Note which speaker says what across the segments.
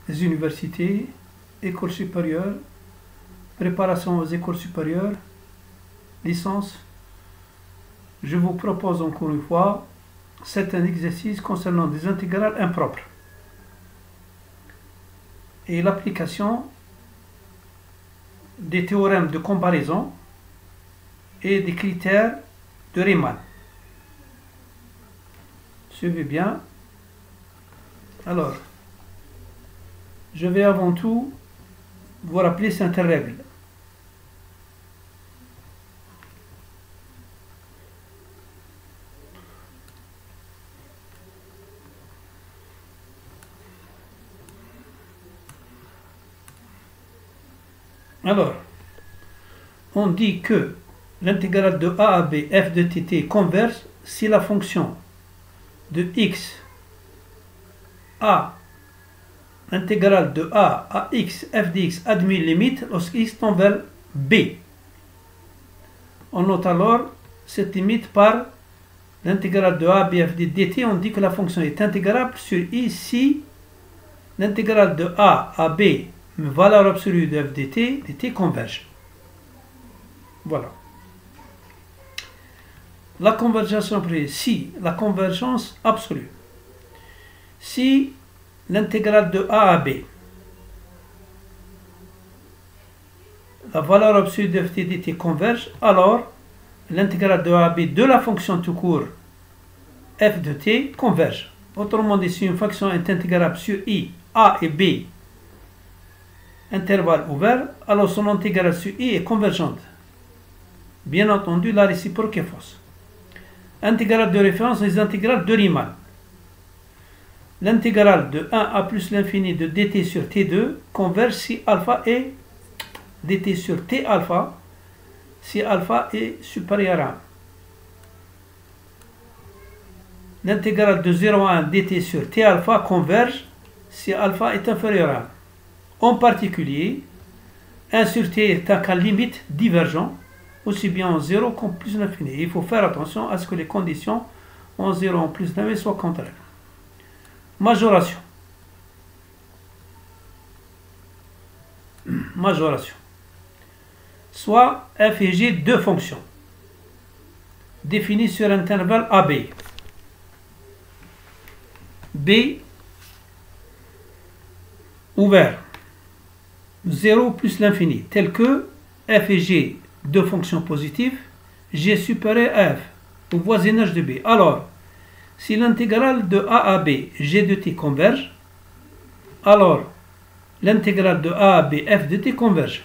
Speaker 1: les universités, écoles supérieures, préparation aux écoles supérieures, licence. Je vous propose encore une fois certains exercices concernant des intégrales impropres et l'application des théorèmes de comparaison et des critères de Riemann. Suivez bien. Alors, je vais avant tout vous rappeler certaines règles. Alors, on dit que l'intégrale de a à b f de t converge si la fonction de x a l'intégrale de a à x f de x admet limite lorsque x tend vers b. On note alors cette limite par l'intégrale de a à b f de dt. On dit que la fonction est intégrable sur i si l'intégrale de a à b, valeur absolue de f dt converge. Voilà. La convergence absolue, si la convergence absolue, si l'intégrale de a à b, la valeur absolue de f dt converge, alors l'intégrale de a à b de la fonction tout court f de t converge. Autrement dit, si une fonction est intégrable sur i, a et b, intervalle ouvert, alors son intégrale sur i est convergente. Bien entendu, la réciproque est fausse. Intégrale de référence, les intégrales de Riemann. L'intégrale de 1 à plus l'infini de dt sur t2 converge si alpha est dt sur t alpha, si alpha est supérieur à 1. L'intégrale de 0 à 1 dt sur t alpha converge si alpha est inférieur à 1. En particulier, 1 sur t est un cas limite divergent, aussi bien en 0 qu'en plus l'infini. Il faut faire attention à ce que les conditions en 0 en plus l'infini soient contraires. Majoration. Majoration. Soit f et g deux fonctions définies sur intervalle AB. B ouvert 0 plus l'infini, tel que f et g deux fonctions positives, g supérieur à f, au voisinage de b. Alors, si l'intégrale de a à b, g de t converge, alors l'intégrale de a à b, f de t converge.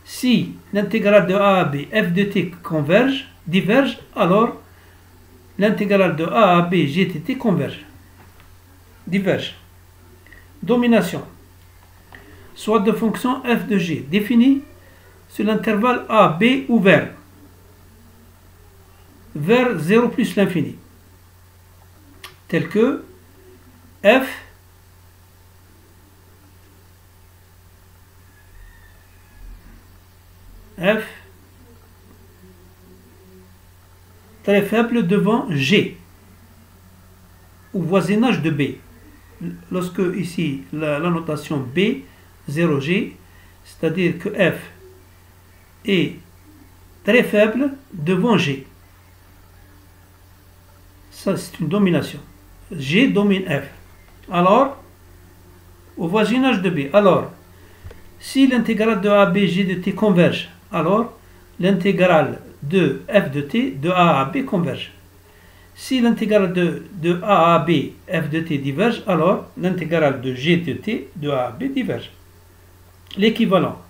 Speaker 1: Si l'intégrale de a à b, f de t diverge, alors l'intégrale de a à b, g de t converge. Diverge. Domination. Soit de fonction f de g définie sur l'intervalle a b ouvert vers 0 plus l'infini, tel que f très faible devant g au voisinage de b. Lorsque ici la notation b 0g, c'est-à-dire que f est très faible devant g. Ça, c'est une domination. G domine f. Alors, au voisinage de b. Alors, si l'intégrale de a à b, g de t converge, alors l'intégrale de f de t de a à b converge. Si l'intégrale de a à b, f de t diverge, alors l'intégrale de g de t de a à b diverge. L'équivalent.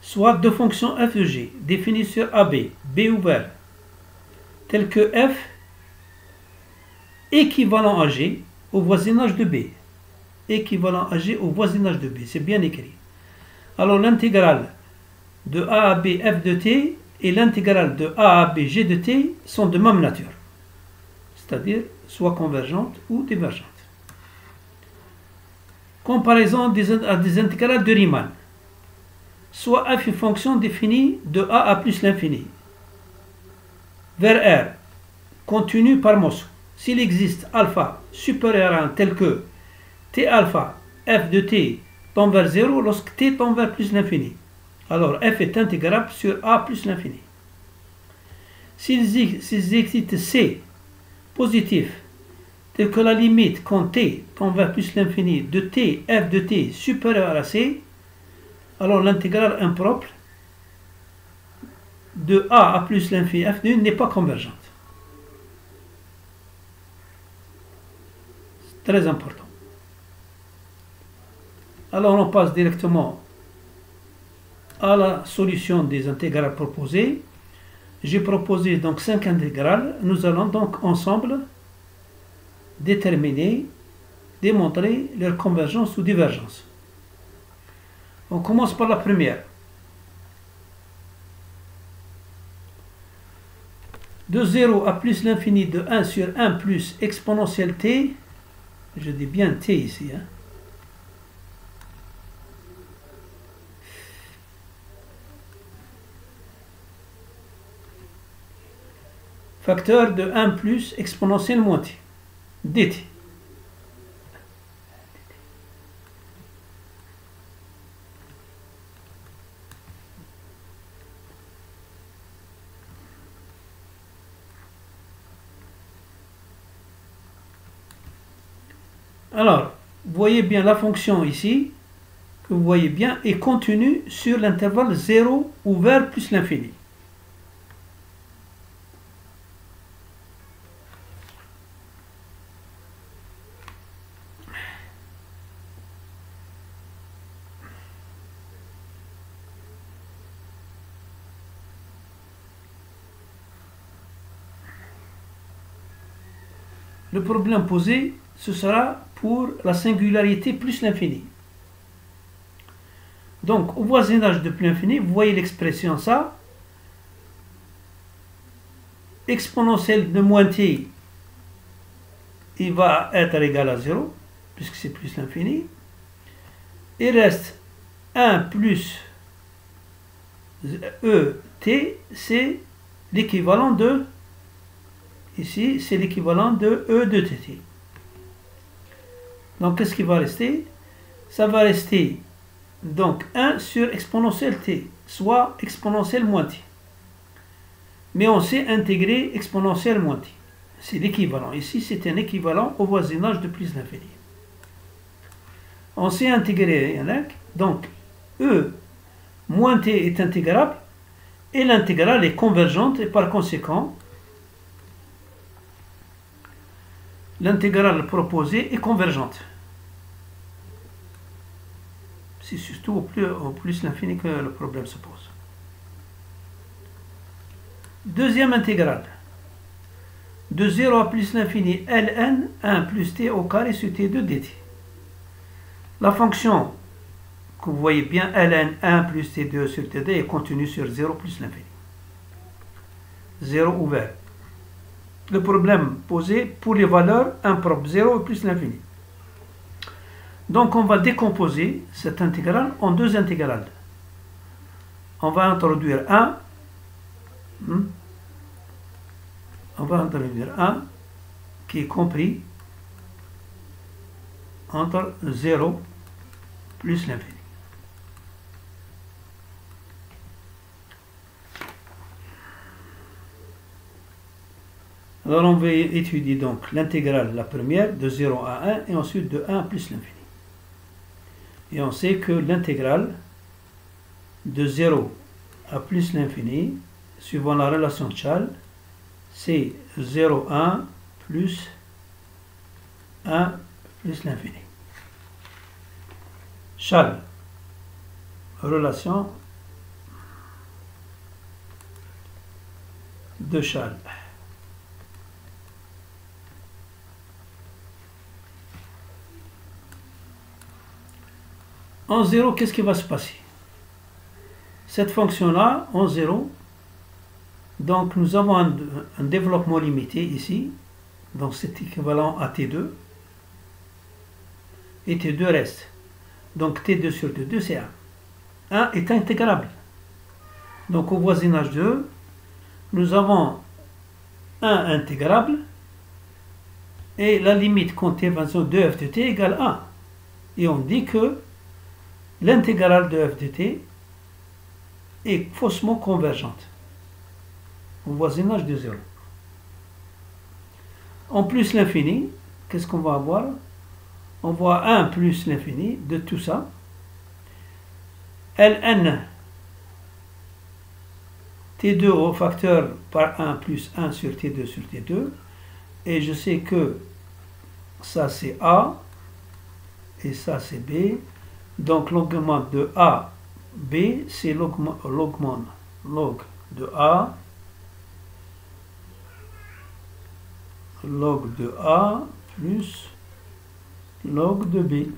Speaker 1: Soit deux fonctions f de g définies sur AB, B ouvert, tel que f équivalent à g au voisinage de b. Équivalent à g au voisinage de b, c'est bien écrit. Alors l'intégrale de a à b, f de t et l'intégrale de a à b, g de t sont de même nature, c'est-à-dire soit convergentes ou divergentes. Comparaison à des intégrales de Riemann. Soit f une fonction définie de a à plus l'infini vers R, continue par morceau. S'il existe alpha supérieur à 1 tel que t alpha f de t tend vers 0 lorsque t tend vers plus l'infini. Alors f est intégrable sur a plus l'infini. S'ils excitent c positif, tel que la limite quand t tend vers plus l'infini de t, f de t supérieur à c, alors l'intégrale impropre de a à plus l'infini f de 1 n'est pas convergente. C'est très important. Alors on passe directement à la solution des intégrales proposées. J'ai proposé donc 5 intégrales. Nous allons donc ensemble démontrer leur convergence ou divergence. On commence par la première. De 0 à plus l'infini de 1 sur 1 plus exponentielle t, je dis bien t ici, hein. Facteur de 1 plus exponentielle moins t, dt. Alors, vous voyez bien la fonction ici, que vous voyez bien, est contenue sur l'intervalle 0 ouvert plus l'infini. Le problème posé, ce sera pour la singularité plus l'infini. Donc, au voisinage de plus l'infini, vous voyez l'expression ça. Exponentielle de moins t, il va être égal à 0, puisque c'est plus l'infini. Il reste 1 plus et, c'est l'équivalent de, ici, c'est l'équivalent de e de tt. Donc, qu'est-ce qui va rester? Ça va rester donc 1 sur exponentielle t, soit exponentielle moins t. Mais on sait intégrer exponentielle moins t. C'est l'équivalent. Ici, c'est un équivalent au voisinage de plus l'infini. On sait intégrer, donc e moins t est intégrable et l'intégrale est convergente et par conséquent, l'intégrale proposée est convergente. C'est surtout au plus l'infini que le problème se pose. Deuxième intégrale. De 0 à plus l'infini, ln 1 plus t au carré sur t2 dt. La fonction que vous voyez bien, ln 1 plus t2 sur t2 est contenue sur 0 plus l'infini. 0 ouvert. Le problème posé pour les valeurs impropres, 0 et plus l'infini. Donc on va décomposer cette intégrale en deux intégrales. On va introduire 1. On va introduire 1 qui est compris entre 0 plus l'infini. Alors on va étudier donc l'intégrale, la première, de 0 à 1 et ensuite de 1 plus l'infini. Et on sait que l'intégrale de 0 à plus l'infini, suivant la relation de Chasles, c'est 0,1 plus 1 plus l'infini. Chasles, relation de Chasles. En 0, qu'est-ce qui va se passer? Cette fonction-là, en 0, donc nous avons un développement limité ici, donc c'est équivalent à T2, et T2 reste. Donc T2 sur T2, c'est 1. 1 est intégrable. Donc au voisinage de E, nous avons 1 intégrable, et la limite quand T va 2 f de T égale 1. Et on dit que l'intégrale de f de t est faussement convergente au voisinage de 0. En plus l'infini, qu'est-ce qu'on va avoir? On voit 1 plus l'infini de tout ça. Ln T2 au facteur par 1 plus 1 sur T2 sur T2. Et je sais que ça c'est A et ça c'est B. Donc l'augmente de A, B, c'est log de A, log de A plus log de B.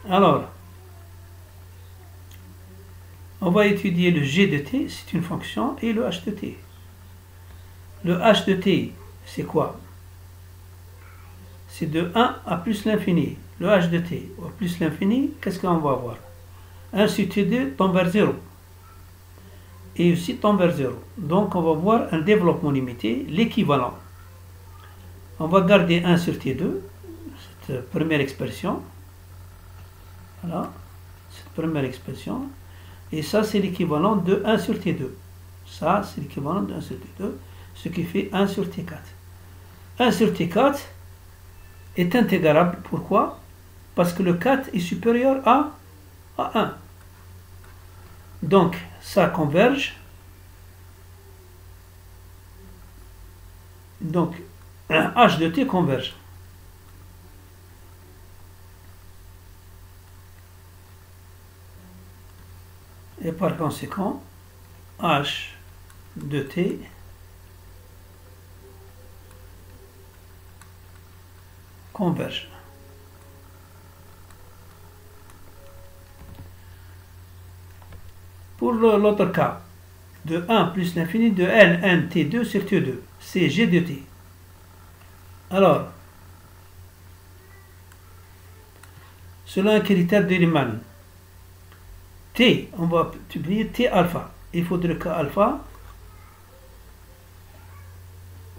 Speaker 1: Alors, on va étudier le g de t, c'est une fonction, et le h de t. Le h de t, c'est quoi? C'est de 1 à plus l'infini. Le h de t à plus l'infini, qu'est-ce qu'on va avoir? 1 sur t2 tend vers 0. Et aussi tend vers 0. Donc on va voir un développement limité, l'équivalent. On va garder 1 sur t2, cette première expression. Voilà, cette première expression. Et ça, c'est l'équivalent de 1 sur t2. Ça, c'est l'équivalent de 1 sur t2, ce qui fait 1 sur t4. 1 sur t4 est intégrable. Pourquoi? Parce que le 4 est supérieur à 1. Donc, ça converge. Donc, un h de t converge. Et par conséquent, h de t converge. Pour l'autre cas, de 1 plus l'infini de ln t2 sur t2, c'est g de t. Alors, selon un critère de Riemann, t, on va multiplier t alpha. Il faudrait que alpha,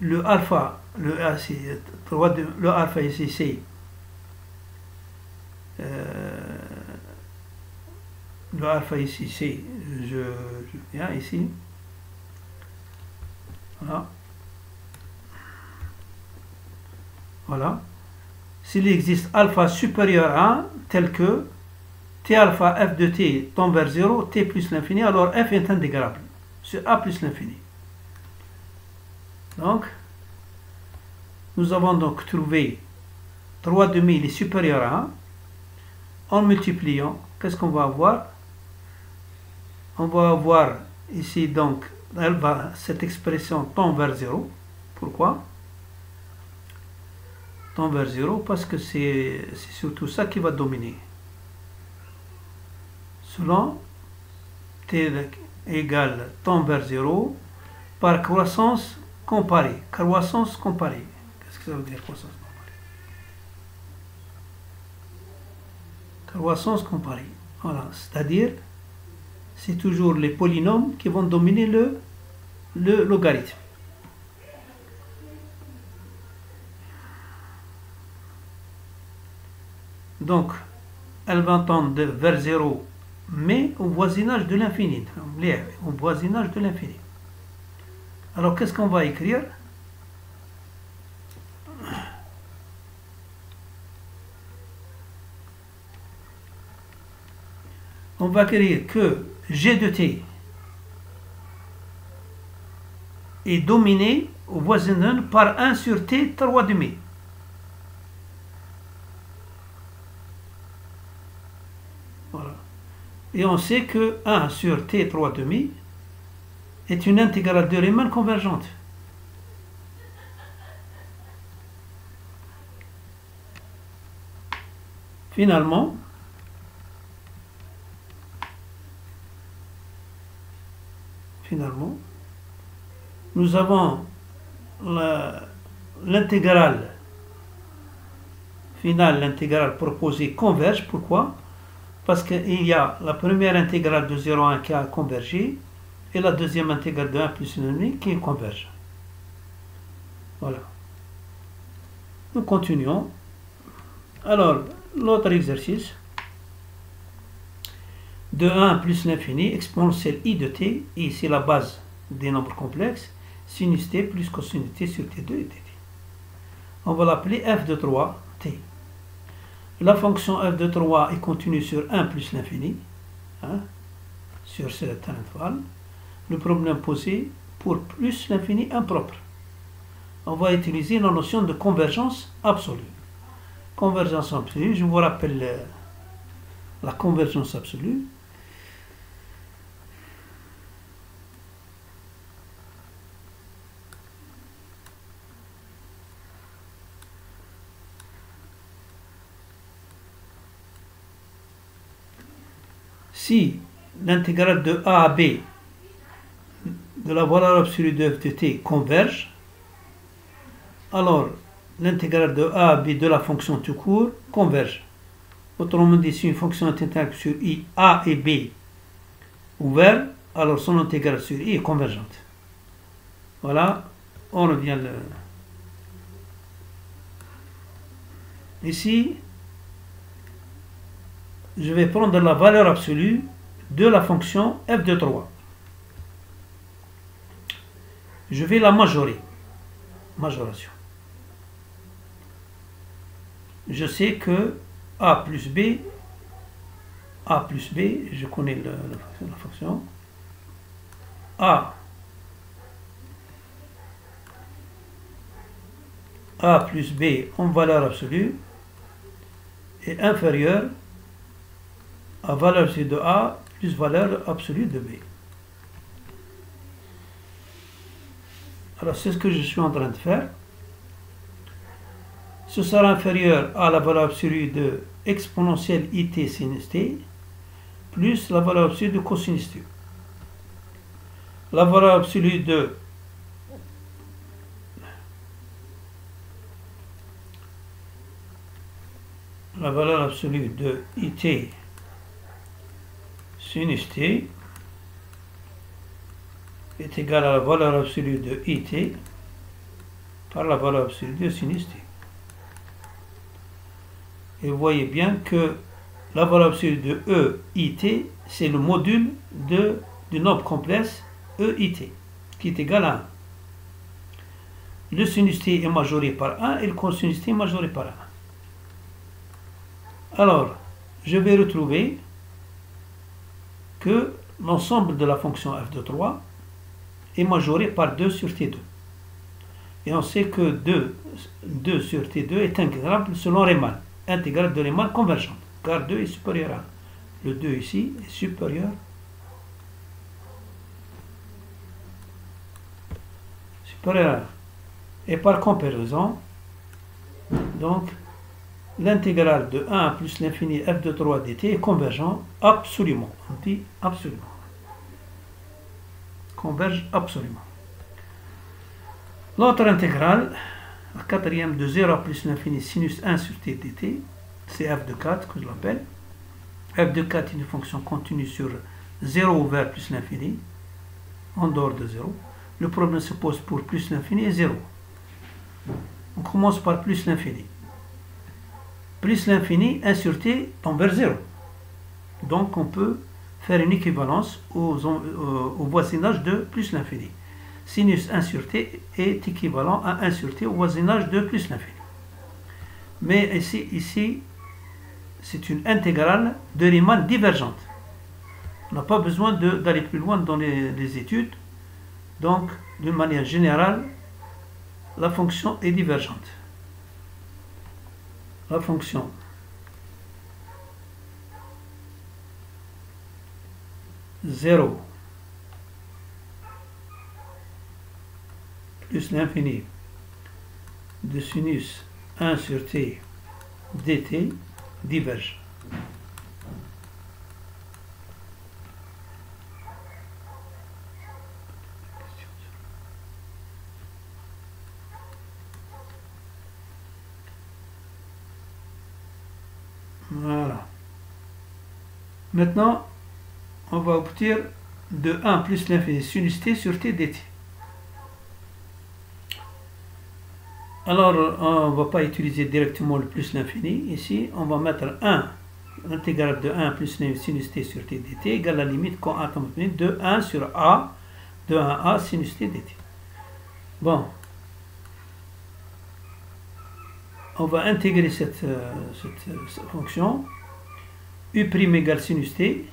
Speaker 1: le alpha, le alpha ici, c'est le alpha ici, c'est, je viens ici, voilà, voilà. S'il existe alpha supérieur à 1, tel que t alpha f de t tend vers 0, t plus l'infini, alors f est intégrable sur a plus l'infini. Donc, nous avons donc trouvé 3 demi est supérieur à 1. En multipliant, qu'est-ce qu'on va avoir? On va avoir ici donc, cette expression tend vers 0. Pourquoi? Tend vers 0 parce que c'est surtout ça qui va dominer. Selon t égale tend vers 0 par croissance comparée. Croissance comparée. Qu'est-ce que ça veut dire croissance comparée? Croissance comparée. Voilà, c'est-à-dire c'est toujours les polynômes qui vont dominer le logarithme. Donc, elle va tendre vers 0, mais au voisinage de l'infini. Au voisinage de l'infini. Alors, qu'est-ce qu'on va écrire? On va écrire que g de t est dominé au voisinage par 1 sur t 3 demi. Voilà. Et on sait que 1 sur t 3 demi est une intégrale de Riemann convergente. Finalement, nous avons l'intégrale finale, l'intégrale proposée converge. Pourquoi? Parce qu'il y a la première intégrale de 0 à 1 qui a convergé et la deuxième intégrale de 1 plus 1,5 qui converge. Voilà. Nous continuons Alors, l'autre exercice, de 1 plus l'infini, exponentielle i de t, i c'est la base des nombres complexes, sinus t plus cosinus t sur t2 et dt. On va l'appeler f de 3 t. La fonction f de 3 est continue sur 1 plus l'infini, hein, sur cet intervalle. Le problème posé pour plus l'infini impropre. On va utiliser la notion de convergence absolue. Convergence absolue, je vous rappelle la convergence absolue. Si l'intégrale de a à b de la valeur absolue de f de t converge, alors l'intégrale de a à b de la fonction tout court converge. Autrement dit, si une fonction est intégrale sur i, a et b ouvert, alors son intégrale sur i est convergente. Voilà, on revient ici. Je vais prendre la valeur absolue de la fonction f de 3. Je vais la majorer. Majoration. Je sais que a plus b, je connais la fonction, a plus b en valeur absolue est inférieur à valeur absolue de a plus valeur absolue de b. Alors c'est ce que je suis en train de faire. Ce sera inférieur à la valeur absolue de exponentielle it sinus t plus la valeur absolue de cosinus t. La valeur absolue de it sinus t est égale à la valeur absolue de it par la valeur absolue de sinus t. Et vous voyez bien que la valeur absolue de EIT, c'est le module du nombre complexe EIT, qui est égal à 1. Le sinus t est majoré par 1 et le cosinus t est majoré par 1. Alors, je vais retrouver que l'ensemble de la fonction f de 3 est majoré par 2 sur t2. Et on sait que 2 sur t2 est intégrable selon Riemann. Intégrale de Riemann convergente, car 2 est supérieur à 1. Le 2 ici est supérieur à 1. Et par comparaison, donc, l'intégrale de 1 plus l'infini f de 3 dt est convergent absolument. On dit absolument. Converge absolument. L'autre intégrale, la quatrième de 0 plus l'infini sinus 1 sur t dt, c'est f de 4 que je l'appelle. F de 4 est une fonction continue sur 0 ouvert plus l'infini, en dehors de 0. Le problème se pose pour plus l'infini et 0. On commence par plus l'infini. Plus l'infini, 1 sur t tombe vers 0. Donc on peut faire une équivalence au voisinage de plus l'infini. Sinus 1 sur t est équivalent à 1 sur t au voisinage de plus l'infini. Mais ici c'est une intégrale de Riemann divergente. On n'a pas besoin d'aller plus loin dans les études. Donc, d'une manière générale, la fonction est divergente. La fonction zéro plus l'infini de sinus 1 sur t dt diverge. Voilà. Maintenant, on va obtenir de 1 plus l'infini sinus t sur t dt. Alors, on ne va pas utiliser directement le plus l'infini. Ici, on va mettre 1, l'intégrale de 1 plus sinus t sur t dt égale la limite quand a de 1 sur a, de 1a sinus t dt. Bon. On va intégrer cette fonction. U' égale sinus t.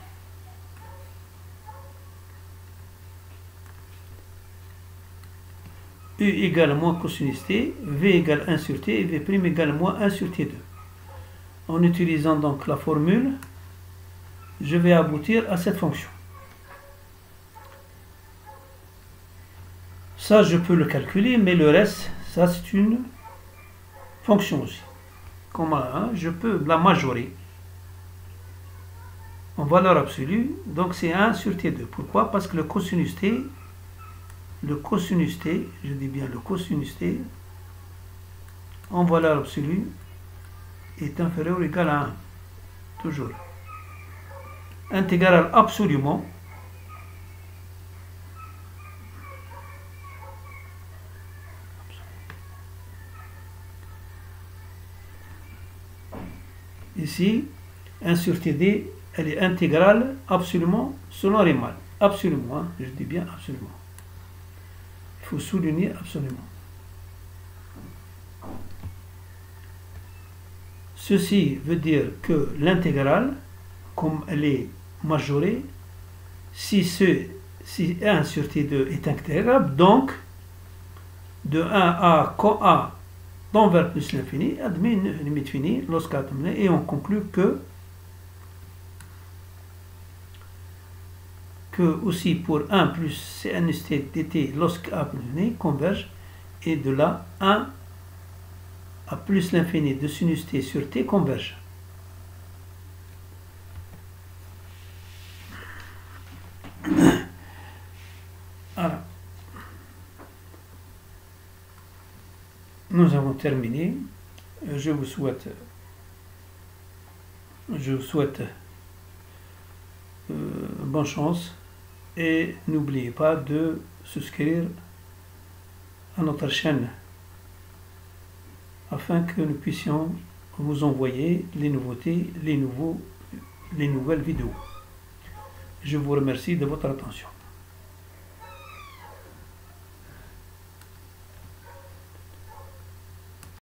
Speaker 1: U égale moins cosinus t, V égale 1 sur t et V' égale moins 1 sur t2. En utilisant donc la formule, je vais aboutir à cette fonction. Ça, je peux le calculer, mais le reste, ça c'est une fonction aussi. Comment je peux la majorer en valeur absolue, donc c'est 1 sur t2. Pourquoi? Parce que le cosinus t, je dis bien le cosinus t, en valeur absolue, est inférieur ou égal à 1. Toujours. Intégral absolument. Ici, 1 sur td, elle est intégrale absolument selon Riemann. Absolument, je dis bien absolument. Il faut souligner absolument. Ceci veut dire que l'intégrale, comme elle est majorée, si 1 sur t2 est intégrable, donc de 1 à a d'envers plus l'infini admet une limite finie lorsqu'à terminé, et on conclut que aussi pour 1 plus sinus t dt lorsqu'à terminé converge, et de là 1 à plus l'infini de sinus t sur t converge. Voilà. Nous avons terminé. Je vous souhaite bonne chance, et n'oubliez pas de souscrire à notre chaîne afin que nous puissions vous envoyer les nouveautés, les nouvelles vidéos. Je vous remercie de votre attention.